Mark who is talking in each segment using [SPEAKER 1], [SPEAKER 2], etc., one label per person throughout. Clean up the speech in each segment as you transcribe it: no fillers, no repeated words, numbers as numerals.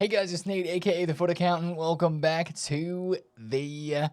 [SPEAKER 1] Hey guys, it's Nate, aka TheFutAccountant. Welcome back to the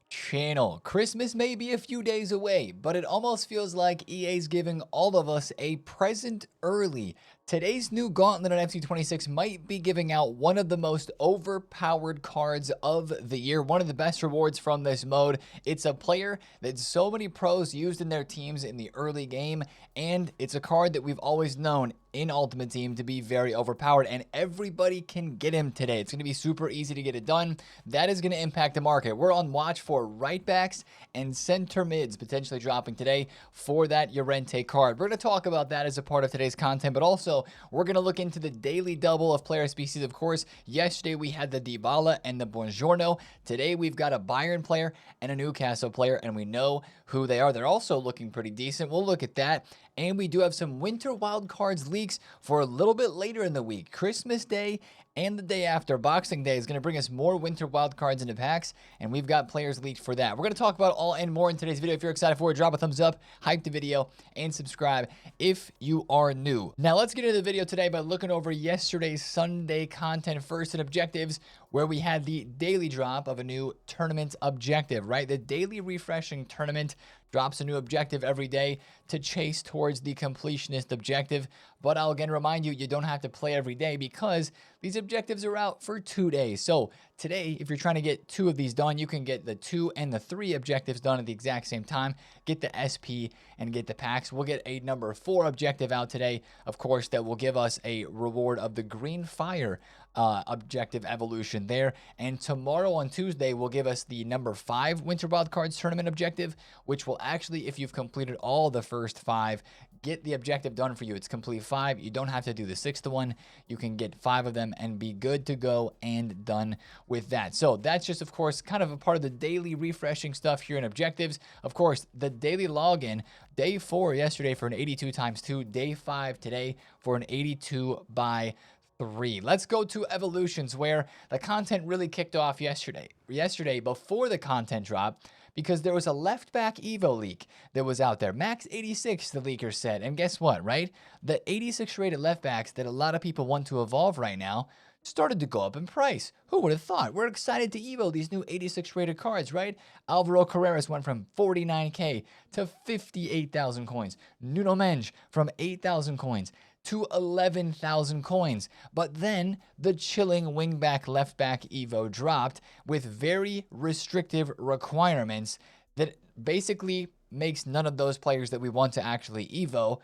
[SPEAKER 1] channel. Christmas may be a few days away, but it almost feels like EA's giving all of us a present early. Today's new Gauntlet on FC26 might be giving out one of the most overpowered cards of the year, one of the best rewards from this mode. It's a player that so many pros used in their teams in the early game, and it's a card that we've always known in Ultimate Team to be very overpowered, and everybody can get him today. It's going to be super easy to get it done. That is going to impact the market. We're on watch for right backs and center mids potentially dropping today for that Llorente card. We're going to talk about that as a part of today's content, but also we're going to look into the daily double of player species. Of course, yesterday we had the Dybala and the Buongiorno. Today we've got a Bayern player and a Newcastle player, and we know who they are. They're also looking pretty decent. We'll look at that. And we do have some winter wildcards leaks for a little bit later in the week. Christmas Day and the day after, Boxing Day, is going to bring us more winter wildcards into packs, and we've got players leaked for that. We're going to talk about all and more in today's video. If you're excited for it, drop a thumbs up, hype the video, and subscribe if you are new. Now, let's get into the video today by looking over yesterday's Sunday content first and objectives, where we had the daily drop of a new tournament objective, right? The daily refreshing tournament drops a new objective every day to chase towards the completionist objective. But I'll again remind you, you don't have to play every day because these objectives are out for 2 days. So today, if you're trying to get 2 of these done, you can get the 2 and the 3 objectives done at the exact same time. Get the SP and get the packs. We'll get a number 4 objective out today, of course, that will give us a reward of the green fire objective evolution there. And tomorrow on Tuesday will give us the number 5 winter wildcards tournament objective, which will actually, if you've completed all the first 5, get the objective done for you. It's complete 5. You don't have to do the 6th one. You can get 5 of them and be good to go and done with that. So that's just, of course, kind of a part of the daily refreshing stuff here in objectives. Of course, the daily login, day 4 yesterday for an 82 times 2, day 5 today for an 82 by 3. Let's go to evolutions, where the content really kicked off yesterday. Yesterday, before the content drop, because there was a left back Evo leak that was out there. Max 86, the leaker said. And guess what, right? The 86 rated left backs that a lot of people want to evolve right now started to go up in price. Who would have thought? We're excited to Evo these new 86 rated cards, right? Alvaro Carreras went from 49k to 58,000 coins. Nuno Mendes from 8,000 coins to 11,000 coins. But then the chilling wingback leftback Evo dropped with very restrictive requirements that basically makes none of those players that we want to actually Evo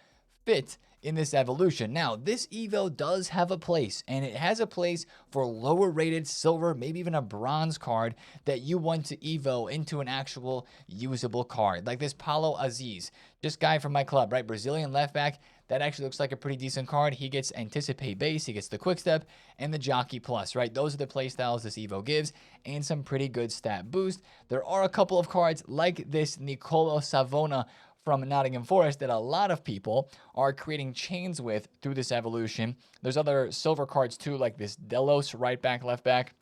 [SPEAKER 1] fit in this evolution. Now, this Evo does have a place, and it has a place for lower rated silver, maybe even a bronze card that you want to Evo into an actual usable card, like this Paulo Aziz, just guy from my club, right? Brazilian left back. That actually looks like a pretty decent card. He gets Anticipate Base, he gets the Quick Step, and the Jockey Plus, right? Those are the playstyles this Evo gives, and some pretty good stat boost. There are a couple of cards like this Nicolo Savona from Nottingham Forest that a lot of people are creating chains with through this evolution. There's other silver cards too, like this Delos right back, left back.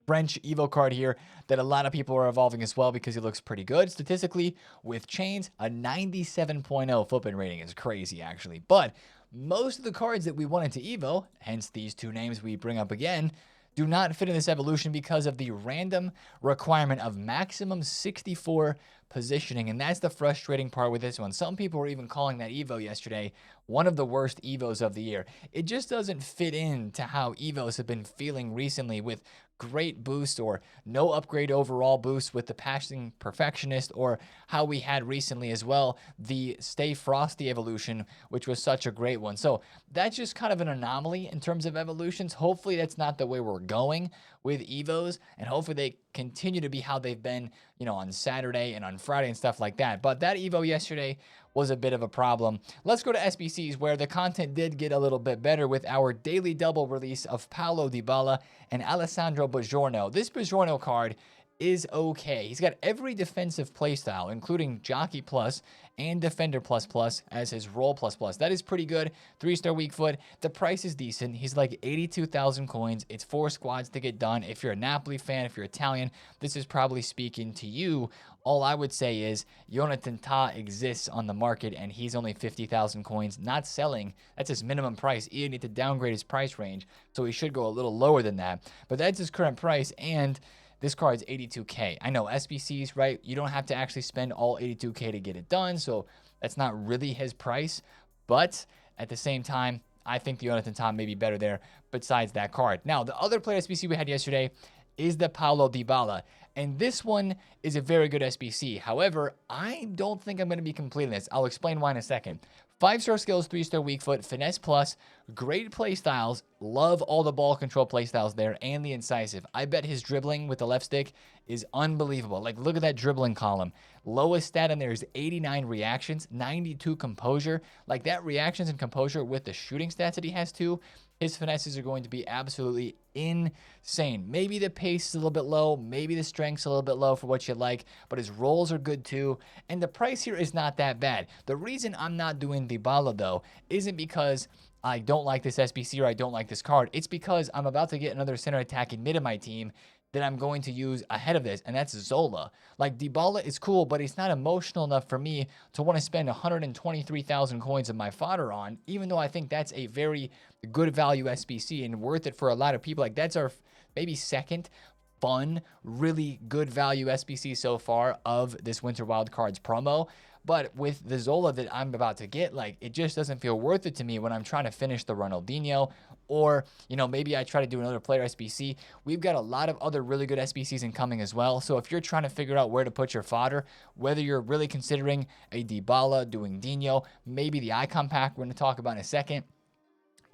[SPEAKER 1] French Evo card here that a lot of people are evolving as well because he looks pretty good statistically with chains. A 97.0 footprint rating is crazy, actually. But most of the cards that we wanted to Evo, hence these 2 names we bring up again, do not fit in this evolution because of the random requirement of maximum 64 positioning. And that's the frustrating part with this one. Some people were even calling that Evo yesterday one of the worst Evos of the year. It just doesn't fit into how Evos have been feeling recently, with great boost or no upgrade overall boost with the Passing Perfectionist, or how we had recently as well the Stay Frosty evolution, which was such a great one. So that's just kind of an anomaly in terms of evolutions. Hopefully that's not the way we're going with Evos, and hopefully they continue to be how they've been, you know, on Saturday and on Friday and stuff like that. But that Evo yesterday was a bit of a problem. Let's go to SBCs, where the content did get a little bit better with our daily double release of Paulo Dybala and Alessandro Buongiorno. This Buongiorno card is okay. He's got every defensive playstyle, including Jockey Plus and Defender Plus Plus as his Roll Plus Plus. That is pretty good. 3-star weak foot. The price is decent. He's like 82,000 coins. It's 4 squads to get done. If you're a Napoli fan, if you're Italian, this is probably speaking to you. All I would say is Jonathan Tah exists on the market and he's only 50,000 coins, not selling. That's his minimum price. You need to downgrade his price range, so he should go a little lower than that. But that's his current price, and this card's 82K. I know SBCs, right? You don't have to actually spend all 82K to get it done, so that's not really his price. But at the same time, I think the Jonathan Tah may be better there besides that card. Now, the other player SBC we had yesterday is the Paulo Dybala. And this one is a very good SBC. However, I don't think I'm going to be completing this. I'll explain why in a second. 5-star skills, 3-star weak foot, finesse plus, great play styles. Love all the ball control play styles there and the incisive. I bet his dribbling with the left stick is unbelievable. Like, look at that dribbling column. Lowest stat in there is 89 reactions, 92 composure. Like, that reactions and composure with the shooting stats that he has too, his finesses are going to be absolutely insane. Maybe the pace is a little bit low. Maybe the strength's a little bit low for what you like, but his rolls are good too. And the price here is not that bad. The reason I'm not doing Dybala though isn't because I don't like this SBC or I don't like this card. It's because I'm about to get another center attacking mid in my team that I'm going to use ahead of this, and that's Zola. Like, Dybala is cool, but he's not emotional enough for me to want to spend 123,000 coins of my fodder on, even though I think that's a very good value SBC and worth it for a lot of people. Like, that's our maybe second fun, really good value SBC so far of this Winter Wildcards promo. But with the Zola that I'm about to get, like, it just doesn't feel worth it to me when I'm trying to finish the Ronaldinho, or, you know, maybe I try to do another player SBC. We've got a lot of other really good SBCs incoming as well. So if you're trying to figure out where to put your fodder, whether you're really considering a Dybala, doing Dino, maybe the icon pack we're going to talk about in a second,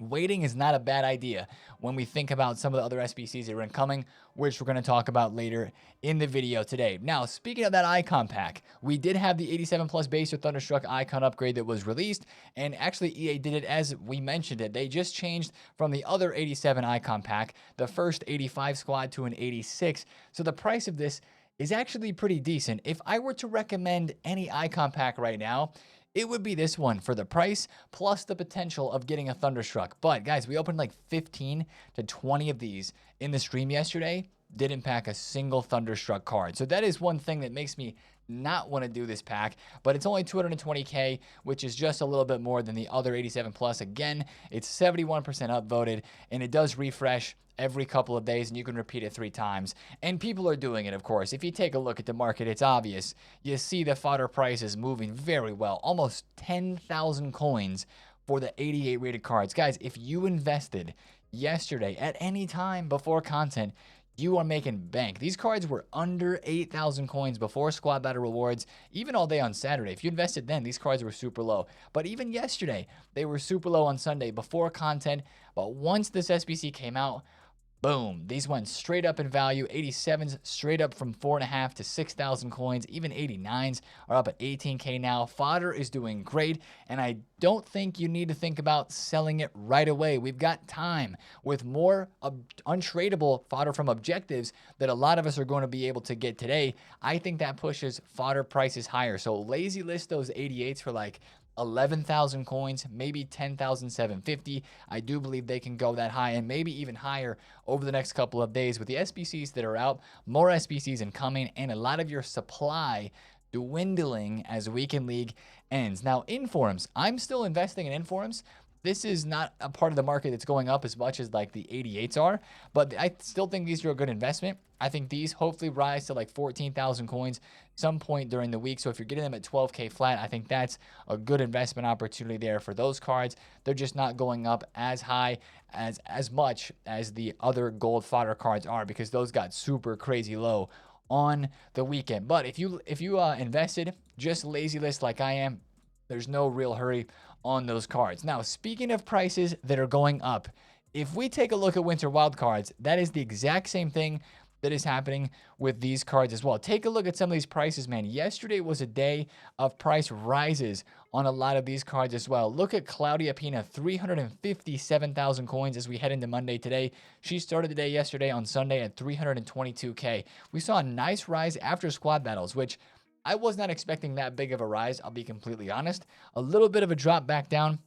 [SPEAKER 1] waiting is not a bad idea when we think about some of the other SBCs that are incoming, which we're going to talk about later in the video today. Now, speaking of that icon pack, we did have the 87 plus base or Thunderstruck icon upgrade that was released, and actually EA did it as we mentioned it. They just changed from the other 87 icon pack, the first 85 squad, to an 86. So the price of this is actually pretty decent. If I were to recommend any icon pack right now, it would be this one for the price plus the potential of getting a Thunderstruck. But guys, we opened like 15 to 20 of these in the stream yesterday. Didn't pack a single Thunderstruck card. So that is one thing that makes me not want to do this pack, but it's only 220k, which is just a little bit more than the other 87 plus. Again, it's 71% upvoted, and it does refresh every couple of days, and you can repeat it 3 times. And people are doing it, of course. If you take a look at the market, it's obvious. You see the fodder price is moving very well. Almost 10,000 coins for the 88 rated cards. Guys, if you invested yesterday at any time before content, you are making bank. These cards were under 8,000 coins before squad battle rewards, even all day on Saturday. If you invested then, these cards were super low. But even yesterday, they were super low on Sunday before content. But once this SBC came out, boom, these went straight up in value. 87s straight up from 4.5 to 6,000 coins. Even 89s are up at 18k now. Fodder is doing great, and I don't think you need to think about selling it right away. We've got time with more untradeable fodder from objectives that a lot of us are going to be able to get today. I think that pushes fodder prices higher. So lazy list those 88s for like 11,000 coins, maybe 10,750. I do believe they can go that high and maybe even higher over the next couple of days with the SBCs that are out, more SBCs incoming, and a lot of your supply dwindling as Weekend League ends. Now, Informs, I'm still investing in Informs. This is not a part of the market that's going up as much as like the 88s are, but I still think these are a good investment. I think these hopefully rise to like 14,000 coins some point during the week. So if you're getting them at 12k flat, I think that's a good investment opportunity there for those cards. They're just not going up as high as much as the other gold fodder cards are, because those got super crazy low on the weekend. But if you invested just lazy list like I am, there's no real hurry on those cards. Now, speaking of prices that are going up, if we take a look at Winter Wildcards, that is the exact same thing that is happening with these cards as well. Take a look at some of these prices, man. Yesterday was a day of price rises on a lot of these cards as well. Look at Claudia Pina, 357,000 coins as we head into Monday today. She started the day yesterday on Sunday at 322K. We saw a nice rise after squad battles, which I was not expecting that big of a rise, I'll be completely honest. A little bit of a drop back down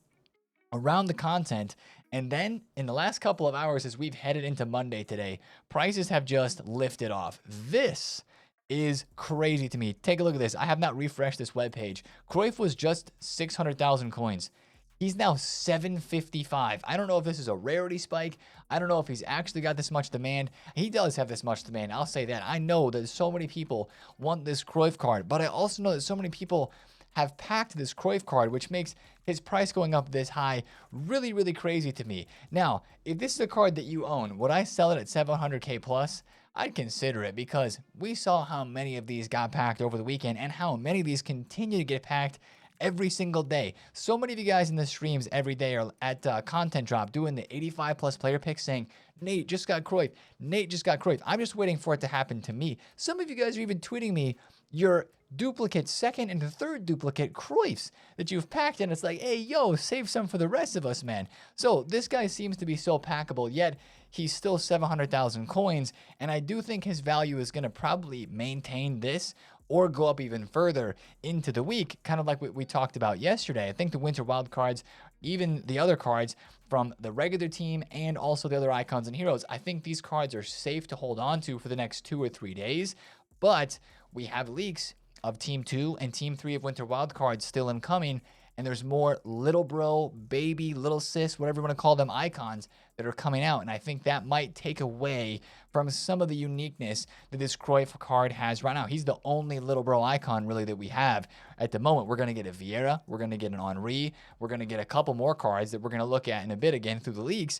[SPEAKER 1] around the content. And then in the last couple of hours, as we've headed into Monday today, prices have just lifted off. This is crazy to me. Take a look at this. I have not refreshed this webpage. Cruyff was just 600,000 coins. He's now 755. I don't know if this is a rarity spike. I don't know if he's actually got this much demand. He does have this much demand. I'll say that. I know that so many people want this Cruyff card, but I also know that so many people have packed this Cruyff card, which makes his price going up this high really, really crazy to me. Now, if this is a card that you own, would I sell it at 700K plus? I'd consider it, because we saw how many of these got packed over the weekend and how many of these continue to get packed every single day. So many of you guys in the streams every day are at content drop doing the 85 plus player picks saying, Nate just got Cruyff. Nate just got Cruyff. I'm just waiting for it to happen to me. Some of you guys are even tweeting me your duplicate second and third duplicate Cruyffs that you've packed, and it's like, hey, yo, save some for the rest of us, man. So this guy seems to be so packable, yet he's still 700,000 coins, and I do think his value is going to probably maintain this or go up even further into the week, kind of like what we talked about yesterday. I think the winter wild cards, even the other cards from the regular team and also the other icons and heroes, I think these cards are safe to hold on to for the next 2 or 3 days, but we have leaks of Team 2 and Team 3 of Winter Wildcards still incoming, and there's more little bro, baby, little sis, whatever you want to call them, icons that are coming out, and I think that might take away from some of the uniqueness that this Cruyff card has right now. He's the only little bro icon really that we have at the moment. We're going to get a Vieira, we're going to get an Henry, we're going to get a couple more cards that we're going to look at in a bit again through the leaks,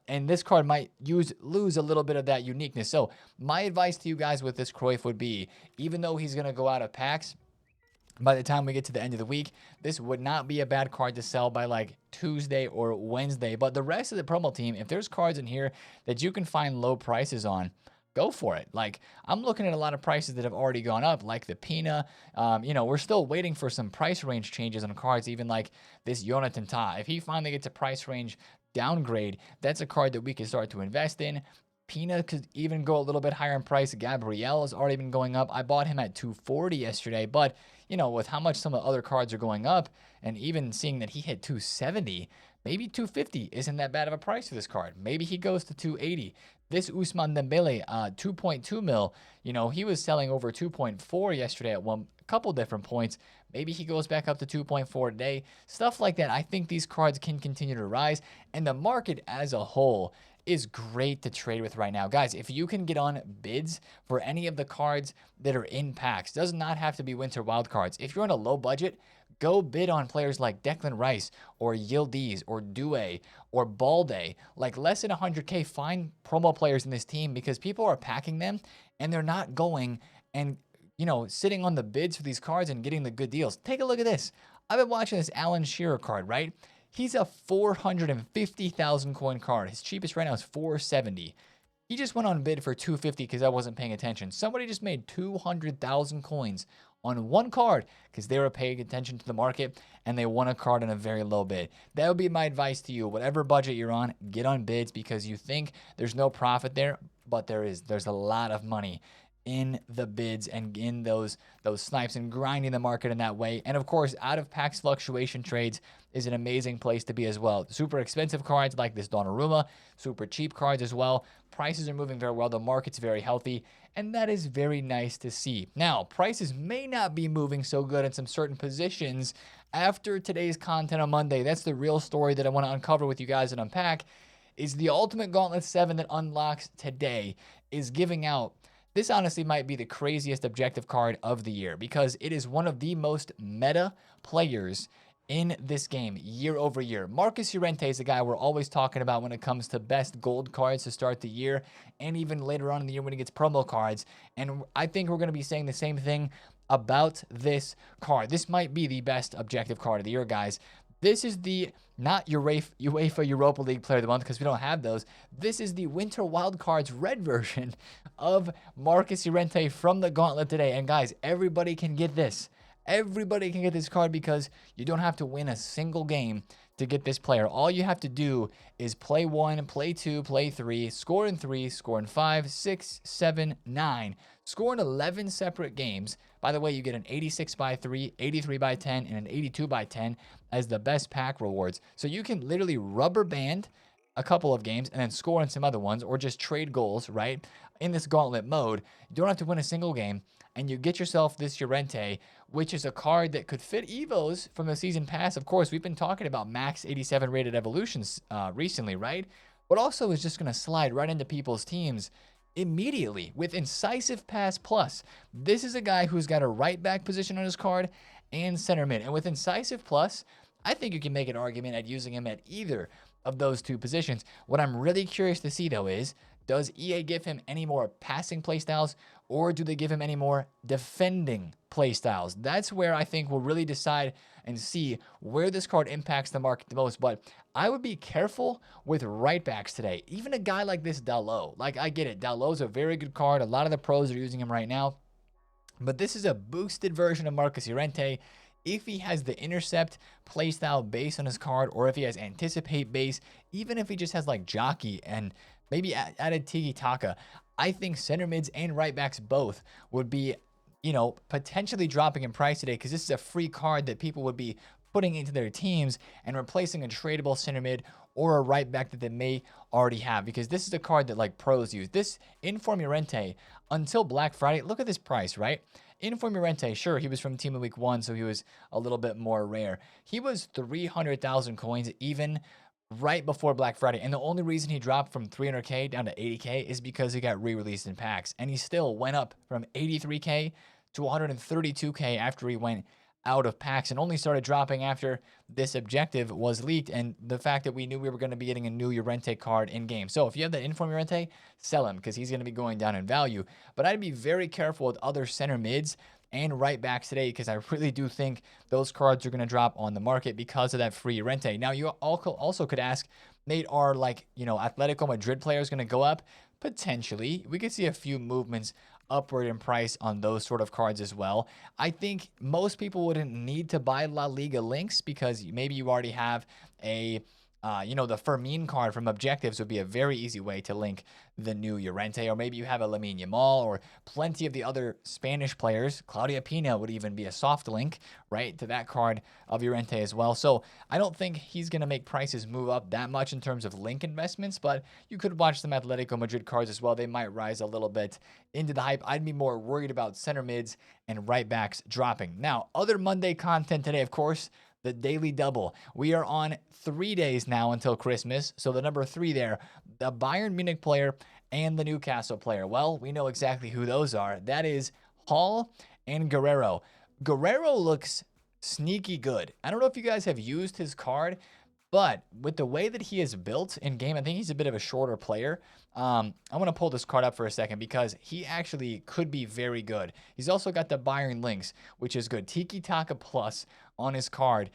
[SPEAKER 1] and this card might lose a little bit of that uniqueness. So my advice to you guys with this Cruyff would be, even though he's going to go out of packs, by the time we get to the end of the week, this would not be a bad card to sell by like Tuesday or Wednesday. But the rest of the promo team, if there's cards in here that you can find low prices on, go for it. Like, I'm looking at a lot of prices that have already gone up, like the Pina. We're still waiting for some price range changes on cards, even like this Jonathan Tah. If he finally gets a price range downgrade, that's a card that we can start to invest in. Pina could even go a little bit higher in price. Gabriel has already been going up. I bought him at 240 yesterday, but with how much some of the other cards are going up, and even seeing that he hit 270, maybe 250 isn't that bad of a price for this card. Maybe he goes to 280. This Ousmane Dembele, 2.2 mil, he was selling over 2.4 yesterday at a couple different points. Maybe he goes back up to 2.4 today. Stuff like that. I think these cards can continue to rise, and the market as a whole is great to trade with right now. Guys, if you can get on bids for any of the cards that are in packs, does not have to be winter wild cards. If you're on a low budget, go bid on players like Declan Rice or Yildiz or Doué or Balde. Like less than 100K, find promo players in this team, because people are packing them and they're not going and sitting on the bids for these cards and getting the good deals. Take a look at this. I've been watching this Alan Shearer card, right? He's a 450,000 coin card. His cheapest right now is 470. He just went on bid for 250 because I wasn't paying attention. Somebody just made 200,000 coins on one card because they were paying attention to the market and they won a card on a very low bid. That would be my advice to you. Whatever budget you're on, get on bids, because you think there's no profit there, but there's a lot of money in the bids and in those snipes and grinding the market in that way. And of course, out of packs fluctuation trades is an amazing place to be as well. Super expensive cards like this Donnarumma, super cheap cards as well. Prices are moving very well. The market's very healthy, and that is very nice to see. Now, prices may not be moving so good in some certain positions after today's content on Monday. That's the real story that I want to uncover with you guys and unpack, is the Ultimate Gauntlet 7 that unlocks today is giving out. This honestly might be the craziest objective card of the year, because it is one of the most meta players in this game year over year. Marcus Llorente is the guy we're always talking about when it comes to best gold cards to start the year, and even later on in the year when he gets promo cards. And I think we're going to be saying the same thing about this card. This might be the best objective card of the year, guys. This is the, not UEFA Europa League Player of the Month, because we don't have those. This is the Winter Wildcards red version of Marcus Llorente from the Gauntlet today. And guys, everybody can get this. Everybody can get this card because you don't have to win a single game to get this player. All you have to do is play 1, play 2, play 3, score in 3, score in 5, 6, 7, 9, score in 11 separate games. By the way, you get an 86 by 3, 83 by 10, and an 82 by 10 as the best pack rewards. So you can literally rubber band a couple of games and then score in some other ones, or just trade goals, right? In this gauntlet mode, you don't have to win a single game, and you get yourself this Llorente, which is a card that could fit Evos from the season pass. Of course, we've been talking about max 87 rated evolutions recently, right? But also is just going to slide right into people's teams immediately with Incisive Pass Plus. This is a guy who's got a right back position on his card and center mid. And with Incisive Plus, I think you can make an argument at using him at either of those two positions. What I'm really curious to see, though, is does EA give him any more passing playstyles, or do they give him any more defending playstyles? That's where I think we'll really decide and see where this card impacts the market the most. But I would be careful with right backs today. Even a guy like this Dalot. Like, I get it. Dalot's a very good card. A lot of the pros are using him right now. But this is a boosted version of Marcus Llorente. If he has the intercept playstyle base on his card, or if he has anticipate base, even if he just has like jockey and maybe added Tiki Taka, I think center mids and right backs both would be, you know, potentially dropping in price today, because this is a free card that people would be putting into their teams and replacing a tradable center mid or a right back that they may already have, because this is a card that like pros use. This Inform Llorente until Black Friday, look at this price, right? Inform Llorente, sure, he was from Team of Week 1, so he was a little bit more rare. He was 300,000 coins even right before Black Friday, and the only reason he dropped from 300k down to 80k is because he got re-released in packs, and he still went up from 83k to 132k after he went out of packs, and only started dropping after this objective was leaked and the fact that we knew we were going to be getting a new Llorente card in game. So if you have that Inform Llorente, sell him, because he's going to be going down in value. But I'd be very careful with other center mids and right backs today, because I really do think those cards are going to drop on the market because of that free Llorente. Now, you also could ask, Nate, are like, you know, Atletico Madrid players going to go up? Potentially. We could see a few movements upward in price on those sort of cards as well. I think most people wouldn't need to buy La Liga links, because maybe you already have a you know, the Fermin card from Objectives would be a very easy way to link the new Llorente, or maybe you have a Lamine Yamal, or plenty of the other Spanish players. Claudia Pina would even be a soft link, right, to that card of Llorente as well. So I don't think he's going to make prices move up that much in terms of link investments, but you could watch some Atletico Madrid cards as well. They might rise a little bit into the hype. I'd be more worried about center mids and right backs dropping. Now, other Monday content today, of course, the daily double. We are on 3 days now until Christmas. So the number 3 there, the Bayern Munich player and the Newcastle player. Well, we know exactly who those are. That is Hall and Guerrero. Guerrero looks sneaky good. I don't know if you guys have used his card, but with the way that he is built in game, I think he's a bit of a shorter player. I want to pull this card up for a second, because he actually could be very good. He's also got the Bayern links, which is good. Tiki Taka Plus on his card.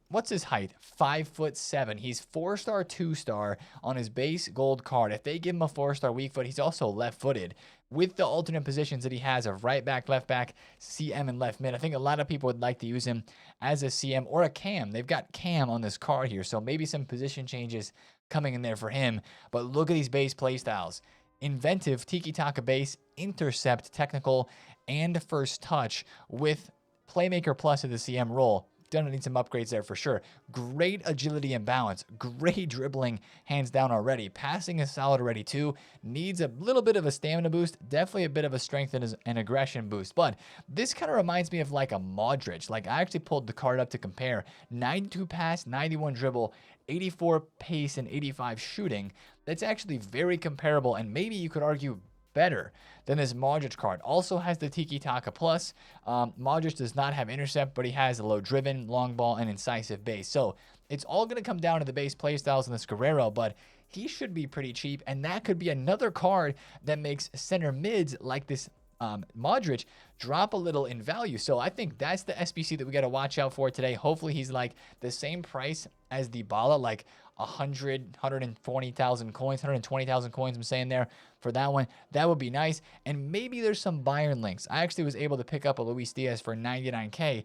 [SPEAKER 1] What's his height? 5'7". He's 4-star, 2-star on his base gold card. If they give him a 4-star weak foot, he's also left-footed. With the alternate positions that he has of right back, left back, CM, and left mid, I think a lot of people would like to use him as a CM or a cam. They've got cam on this card here, so maybe some position changes coming in there for him. But look at these base playstyles. Inventive, Tiki Taka base, intercept, technical, and first touch with Playmaker Plus of the CM role. Gonna need some upgrades there for sure. Great agility and balance. Great dribbling, hands down already. Passing is solid already too. Needs a little bit of a stamina boost. Definitely a bit of a strength and aggression boost. But this kind of reminds me of like a Modric. Like, I actually pulled the card up to compare. 92 pass, 91 dribble, 84 pace, and 85 shooting. That's actually very comparable, and maybe you could argue better than this Modric card. Also has the Tiki Taka Plus. Modric does not have intercept, but he has a low driven, long ball, and incisive base. So it's all going to come down to the base playstyles in this Guerrero, but he should be pretty cheap, and that could be another card that makes center mids like this Modric drop a little in value. So I think that's the SBC that we got to watch out for today. Hopefully he's like the same price as Dybala, like 120,000 coins, 120,000 coins, I'm saying there for that one. That would be nice. And maybe there's some Bayern links. I actually was able to pick up a Luis Diaz for 99k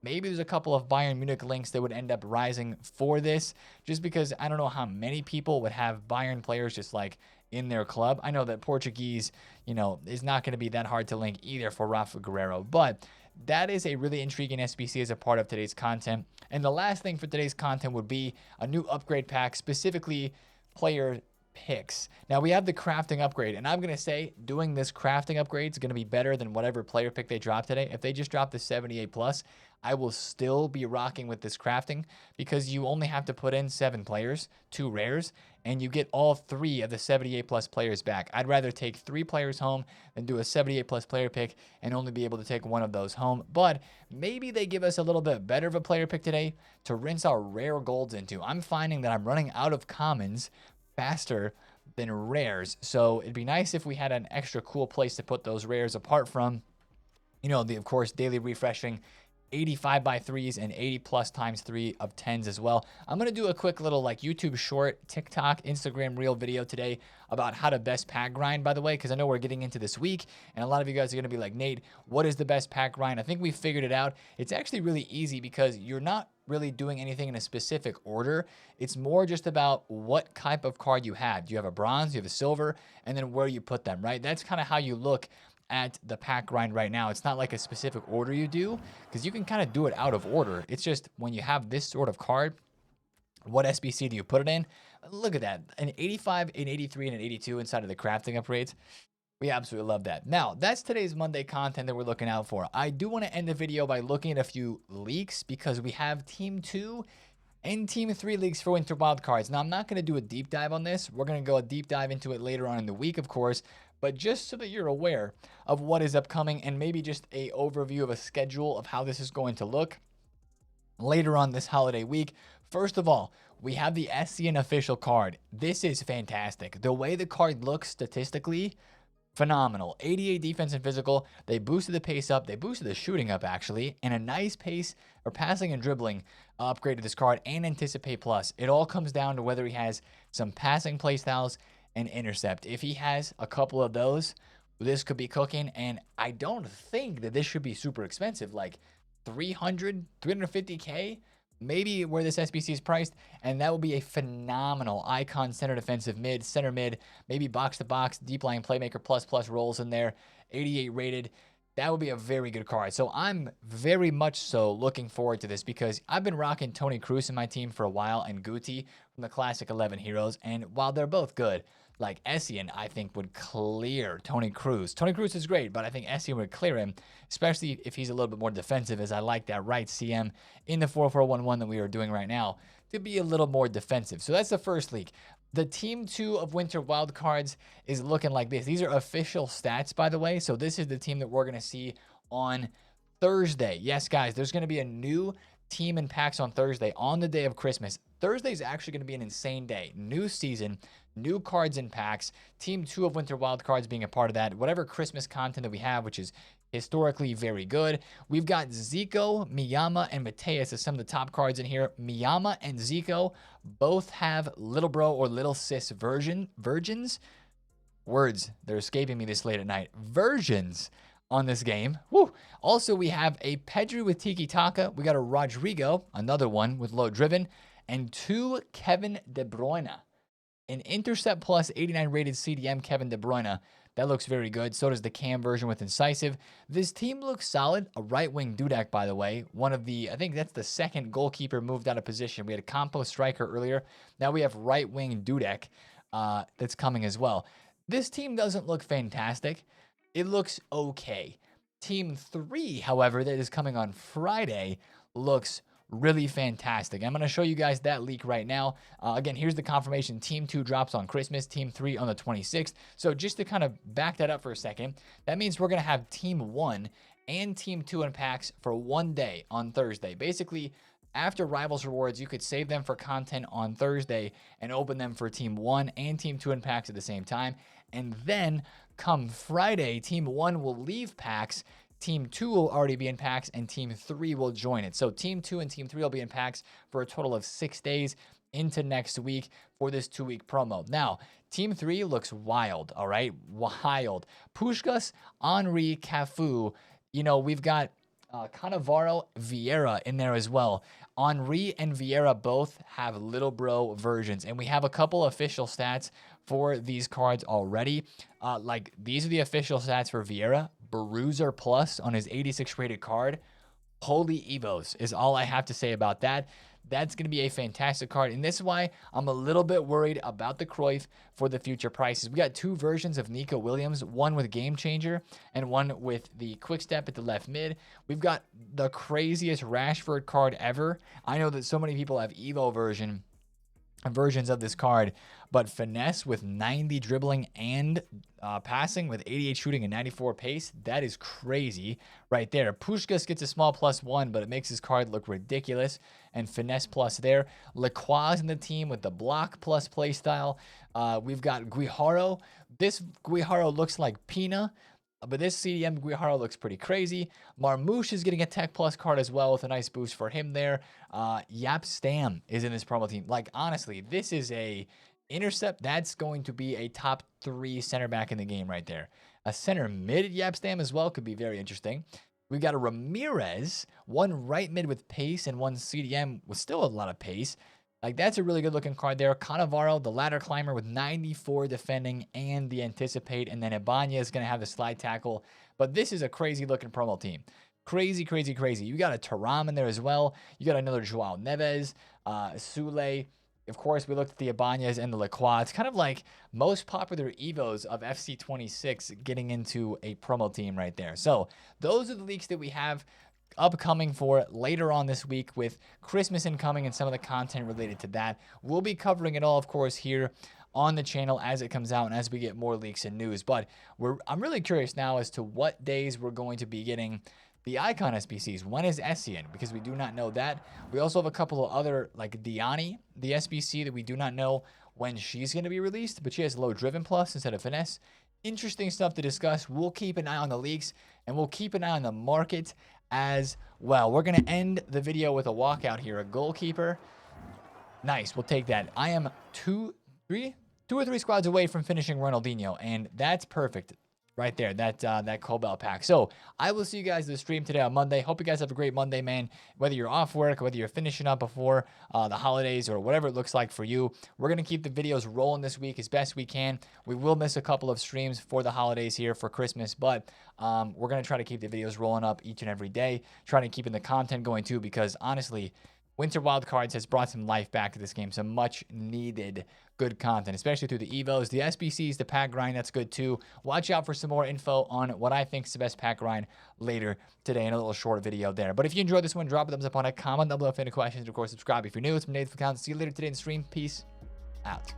[SPEAKER 1] Maybe there's a couple of Bayern Munich links that would end up rising for this, just because I don't know how many people would have Bayern players just like in their club. I know that Portuguese, is not going to be that hard to link either for Rafa Guerrero, but that is a really intriguing SBC as a part of today's content. And the last thing for today's content would be a new upgrade pack, specifically player picks. Now we have the crafting upgrade, and I'm going to say doing this crafting upgrade is going to be better than whatever player pick they drop today. If they just drop the 78 plus, I will still be rocking with this crafting, because you only have to put in 7 players, 2 rares, and you get all 3 of the 78 plus players back. I'd rather take 3 players home than do a 78 plus player pick and only be able to take 1 of those home. But maybe they give us a little bit better of a player pick today to rinse our rare golds into. I'm finding that I'm running out of commons faster than rares, so it'd be nice if we had an extra cool place to put those rares, apart from the of course daily refreshing 85 by 3s and 80 plus times 3 of 10s as well. I'm going to do a quick little like YouTube short, TikTok, Instagram reel video today about how to best pack grind, by the way, because I know we're getting into this week and a lot of you guys are going to be like, Nate, what is the best pack grind? I think we figured it out. It's actually really easy, because you're not really doing anything in a specific order. It's more just about what type of card you have. Do you have a bronze, you have a silver, and then where you put them, right? That's kind of how you look at the pack grind right now. It's not like a specific order you do, because you can kind of do it out of order. It's just when you have this sort of card, what SBC do you put it in? Look at that, an 85, an 83, and an 82 inside of the crafting upgrades. We absolutely love that. Now, that's today's Monday content that we're looking out for. I do want to end the video by looking at a few leaks, because we have Team 2 and Team 3 leaks for Winter Wildcards. Now, I'm not going to do a deep dive on this. We're going to go a deep dive into it later on in the week, of course, but just so that you're aware of what is upcoming, and maybe just a overview of a schedule of how this is going to look later on this holiday week. First of all, we have the SCN official card. This is fantastic. The way the card looks statistically, phenomenal. 88 defense and physical. They boosted the pace up. They boosted the shooting up, actually. And a nice pace or passing and dribbling upgrade to this card, and anticipate plus. It all comes down to whether he has some passing play styles and intercept. If he has a couple of those, this could be cooking. And I don't think that this should be super expensive, like 350K. Maybe where this SBC is priced, and that would be a phenomenal icon center defensive mid, center mid, maybe box to box, deep line playmaker plus roles in there, 88 rated. That would be a very good card. So I'm very much so looking forward to this, because I've been rocking Toni Kroos in my team for a while, and Guti from the Classic 11 Heroes. And while they're both good, like Essien, I think would clear Toni Kroos. Toni Kroos is great, but I think Essien would clear him, especially if he's a little bit more defensive, as I like that right CM in the 4-4-1-1 that we are doing right now to be a little more defensive. So that's the first leak. The Team 2 of Winter Wildcards is looking like this. These are official stats, by the way. So this is the team that we're going to see on Thursday. Yes, guys, there's going to be a new team in packs on Thursday, on the day of Christmas. Thursday is actually going to be an insane day. New season, new cards in packs, Team 2 of Winter Wildcards being a part of that. Whatever Christmas content that we have, which is historically very good. We've got Zico, Miyama, and Mateus as some of the top cards in here. Miyama and Zico both have little bro or little sis virgins. Words, they're escaping me this late at night. Versions on this game. Woo. Also, we have a Pedri with Tiki Taka. We got a Rodrigo, another one with low driven, and 2 Kevin De Bruyne. An intercept plus 89 rated CDM Kevin De Bruyne. That looks very good. So does the Cam version with incisive. This team looks solid. A right wing Dudek, by the way. One of the, I think that's the second goalkeeper moved out of position. We had a compo striker earlier. Now we have right wing Dudek that's coming as well. This team doesn't look fantastic. It looks okay. Team 3, however, that is coming on Friday, looks really fantastic. I'm going to show you guys that leak right now. Again, here's the confirmation. Team 2 drops on Christmas, Team 3 on the 26th. So just to kind of back that up for a second, that means we're going to have Team 1 and Team 2 in packs for one day on Thursday. Basically, after Rivals Rewards, you could save them for content on Thursday and open them for Team 1 and Team 2 in packs at the same time. And then come Friday, Team 1 will leave packs, Team 2 will already be in packs, and Team 3 will join it. So Team 2 and Team 3 will be in packs for a total of 6 days into next week for this 2-week promo. Now, Team 3 looks wild, all right? Wild. Puskás, Henry, Cafu. You know, we've got Cannavaro, Vieira in there as well. Henry and Vieira both have little bro versions, and we have a couple official stats for these cards already. Like these are the official stats for Vieira. Bruiser Plus on his 86 rated card. Holy Evos is all I have to say about that. That's going to be a fantastic card. And this is why I'm a little bit worried about the Cruyff for the future prices. We got two versions of Nico Williams, one with Game Changer and one with the Quick Step at the left mid. We've got the craziest Rashford card ever. I know that so many people have Evo versions of this card, but finesse with 90 dribbling and passing with 88 shooting and 94 pace, that is crazy right there. Puskás gets a small +1, but it makes his card look ridiculous, and finesse plus there. Lacroix in the team with the block plus play style. We've got Guijarro. This Guijarro looks like Pina, but this CDM Guijarro looks pretty crazy. Marmouche is getting a Tech Plus card as well with a nice boost for him there. Yap Stam is in this promo team. Like, honestly, this is a intercept. That's going to be a top 3 center back in the game right there. A center mid Yap Stam as well could be very interesting. We've got a Ramirez, one right mid with pace and one CDM with still a lot of pace. Like, that's a really good looking card there. Cannavaro, the ladder climber with 94 defending and the anticipate. And then Ibanez is going to have the slide tackle. But this is a crazy looking promo team. Crazy, crazy, crazy. You got a Thuram in there as well. You got another Joao Neves, Sule. Of course, we looked at the Ibanez and the Lacroix. It's kind of like most popular Evos of FC26 getting into a promo team right there. So those are the leaks that we have upcoming for later on this week with Christmas incoming and some of the content related to that. We'll be covering it all, of course, here on the channel as it comes out and as we get more leaks and news. But I'm really curious now as to what days we're going to be getting the Icon SBCs. When is Essien? Because we do not know that. We also have a couple of other, like Diani, the SBC, that we do not know when she's going to be released, but she has low driven plus instead of finesse. Interesting stuff to discuss. We'll keep an eye on the leaks, and we'll keep an eye on the market as well. We're going to end the video with a walkout here. A goalkeeper. Nice. We'll take that. I am two or three squads away from finishing Ronaldinho, and that's perfect. Right there, that Cobalt pack. So I will see you guys in the stream today on Monday. Hope you guys have a great Monday, man. Whether you're off work, whether you're finishing up before the holidays or whatever it looks like for you. We're going to keep the videos rolling this week as best we can. We will miss a couple of streams for the holidays here for Christmas, but we're going to try to keep the videos rolling up each and every day, trying to keep the content going too, because honestly, Winter Wildcards has brought some life back to this game, some much needed good content, especially through the Evos, the SBCs, the pack grind, that's good too. Watch out for some more info on what I think is the best pack grind later today in a little short video there. But if you enjoyed this one, drop a thumbs up on it, comment down below if you have any questions, and of course subscribe if you're new. It's been TheFutAccountant. See you later today in the stream. Peace out.